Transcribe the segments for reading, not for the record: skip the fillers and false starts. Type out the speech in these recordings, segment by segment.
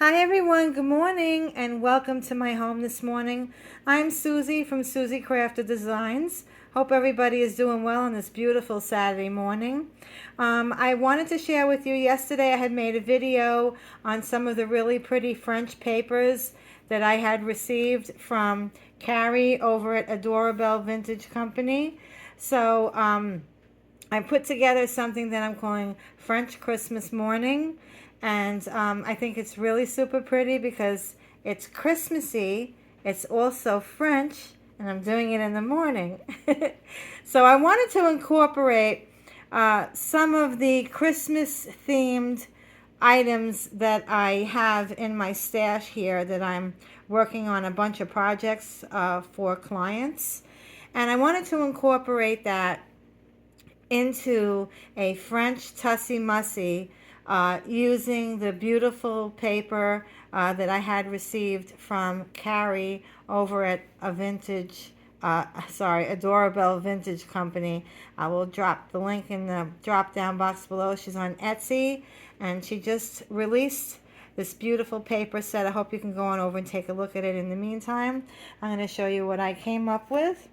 Hi everyone, good morning and welcome to my home this morning. I'm Susie from Suzie Crafted Designs. Hope everybody is doing well on this beautiful Saturday morning. I wanted to share with you yesterday I had made a video on some of the really pretty French papers that I had received from Carrie over at Adorable Vintage Company. So I put together something that I'm calling French Christmas Morning. And I think it's really super pretty because it's Christmassy. It's also French, and I'm doing it in the morning. So I wanted to incorporate some of the Christmas themed items that I have in my stash here that I'm working on a bunch of projects for clients. And I wanted to incorporate that into a French Tussie Mussie using the beautiful paper that I had received from Carrie over at Adorable Vintage Company. I will drop the link in the drop down box below. She's on Etsy and she just released this beautiful paper set. I hope you can go on over and take a look at it. In the meantime, I'm going to show you what I came up with.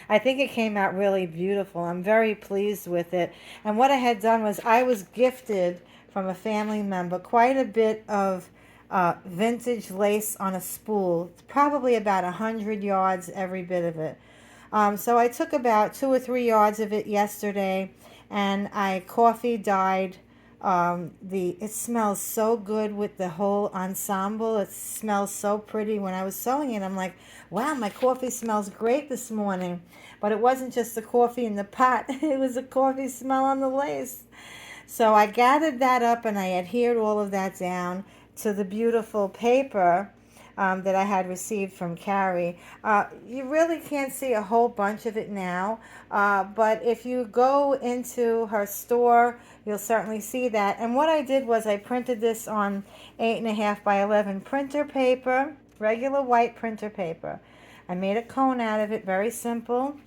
I think it came out really beautiful. I'm very pleased with it. And what I had done was I was gifted from a family member quite a bit of vintage lace on a spool. It's probably about 100 yards, every bit of it. So I took about 2 or 3 yards of it yesterday and I coffee dyed it smells so good with the whole ensemble. It smells so pretty. When I was sewing it, I'm like, wow, my coffee smells great this morning. But it wasn't just the coffee in the pot. It was a coffee smell on the lace. So I gathered that up and I adhered all of that down to the beautiful paper that I had received from Carrie. You really can't see a whole bunch of it now, but if you go into her store, you'll certainly see that. And what I did was I printed this on 8.5 by 11 printer paper, regular white printer paper. I made a cone out of it, very simple.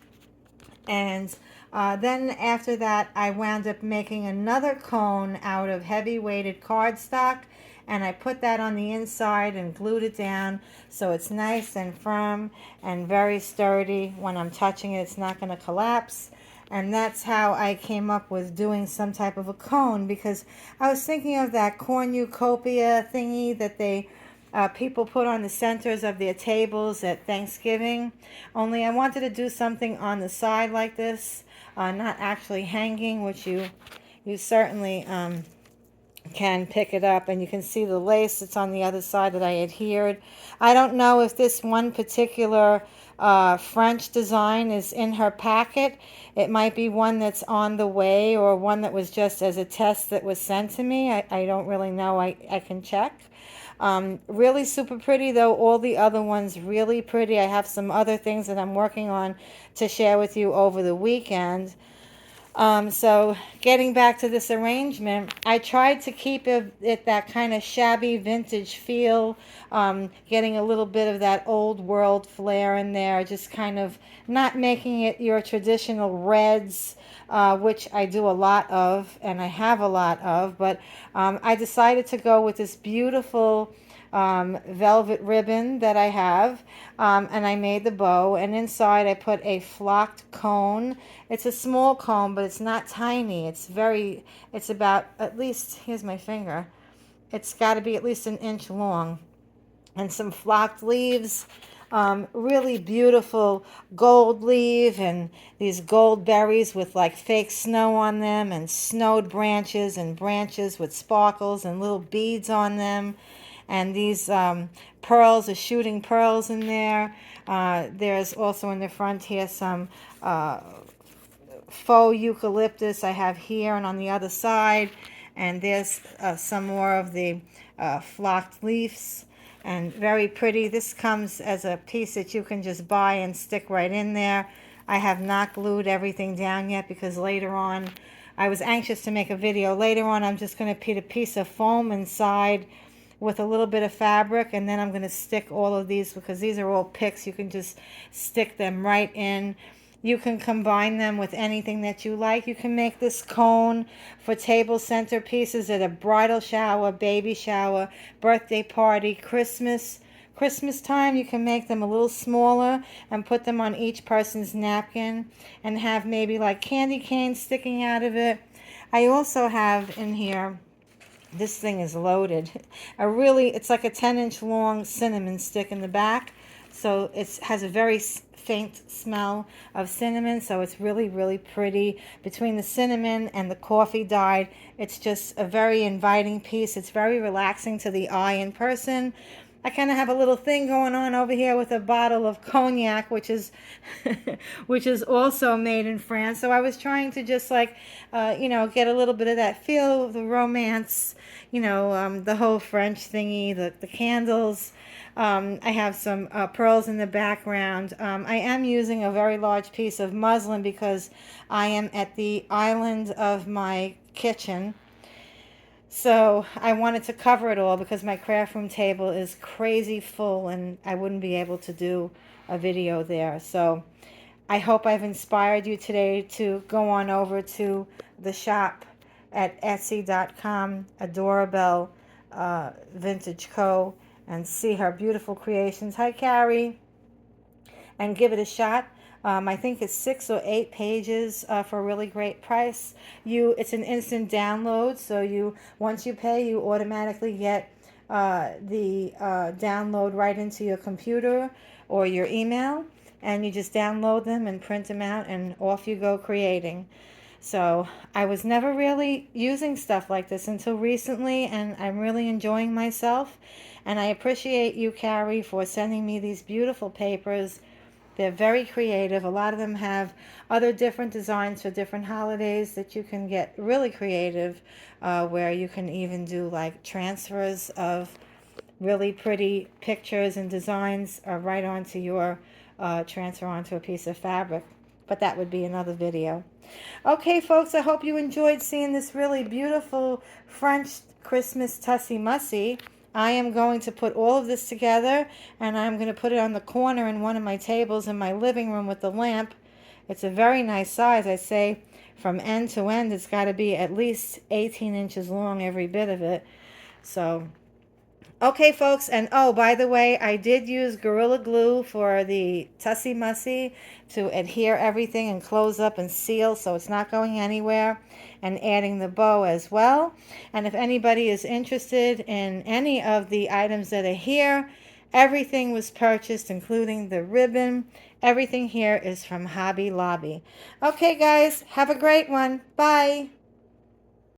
And then after that, I wound up making another cone out of heavy weighted cardstock, and I put that on the inside and glued it down so it's nice and firm and very sturdy. When I'm touching it, it's not going to collapse. And that's how I came up with doing some type of a cone, because I was thinking of that cornucopia thingy that people put on the centers of their tables at Thanksgiving. Only I wanted to do something on the side like this, not actually hanging, which you certainly can pick it up, and you can see the lace that's on the other side that I adhered. I don't know if this one particular French design is in her packet. It might be one that's on the way or one that was just as a test that was sent to me. I don't really know. I can check. Really super pretty though. All the other ones really pretty. I have some other things that I'm working on to share with you over the weekend. So getting back to this arrangement, I tried to keep it that kind of shabby vintage feel, getting a little bit of that old world flair in there, just kind of not making it your traditional reds, which I do a lot of and I have a lot of, but I decided to go with this beautiful velvet ribbon that I have, and I made the bow, and inside I put a flocked cone. It's a small cone, but it's not tiny. It's about at least, here's my finger, it's got to be at least an inch long, and some flocked leaves, really beautiful gold leaf and these gold berries with like fake snow on them, and snowed branches and branches with sparkles and little beads on them, and these pearls are shooting pearls in there. There's also in the front here some faux eucalyptus I have here and on the other side, and there's some more of the flocked leaves, and very pretty. This comes as a piece that you can just buy and stick right in there. I have not glued everything down yet because later on, I was anxious to make a video. Later on, I'm just going to put a piece of foam inside with a little bit of fabric, and then I'm going to stick all of these, because these are all picks. You can just stick them right in You can combine them with anything that you like. You can make this cone for table centerpieces at a bridal shower, baby shower, birthday party, Christmas time. You can make them a little smaller and put them on each person's napkin and have maybe like candy canes sticking out of it. I also have in here, this thing is loaded, it's like a 10-inch long cinnamon stick in the back. So it has a very faint smell of cinnamon, so it's really, really pretty. Between the cinnamon and the coffee dyed, it's just a very inviting piece. It's very relaxing to the eye in person. I kind of have a little thing going on over here with a bottle of cognac, which is which is also made in France. So I was trying to just like, get a little bit of that feel of the romance, the whole French thingy, the candles. I have some pearls in the background. I am using a very large piece of muslin because I am at the island of my kitchen. So I wanted to cover it all because my craft room table is crazy full and I wouldn't be able to do a video there. So I hope I've inspired you today to go on over to the shop at Etsy.com, Adorabelle Vintage Co., and see her beautiful creations. Hi, Carrie. And give it a shot. I think it's 6 or 8 pages for a really great price. It's an instant download, so once you pay, you automatically get the download right into your computer or your email, and you just download them and print them out, and off you go creating. So I was never really using stuff like this until recently, and I'm really enjoying myself. And I appreciate you, Carrie, for sending me these beautiful papers. They're very creative. A lot of them have other different designs for different holidays that you can get really creative, where you can even do like transfers of really pretty pictures and designs right onto your transfer onto a piece of fabric. But that would be another video. Okay, folks, I hope you enjoyed seeing this really beautiful French Christmas Tussie Mussie. I am going to put all of this together, and I'm going to put it on the corner in one of my tables in my living room with the lamp. It's a very nice size. I say from end to end, it's got to be at least 18 inches long, every bit of it. So, okay, folks, and oh, by the way, I did use Gorilla Glue for the Tussie Mussie to adhere everything and close up and seal so it's not going anywhere, and adding the bow as well. And if anybody is interested in any of the items that are here, everything was purchased, including the ribbon. Everything here is from Hobby Lobby. Okay, guys, have a great one. Bye.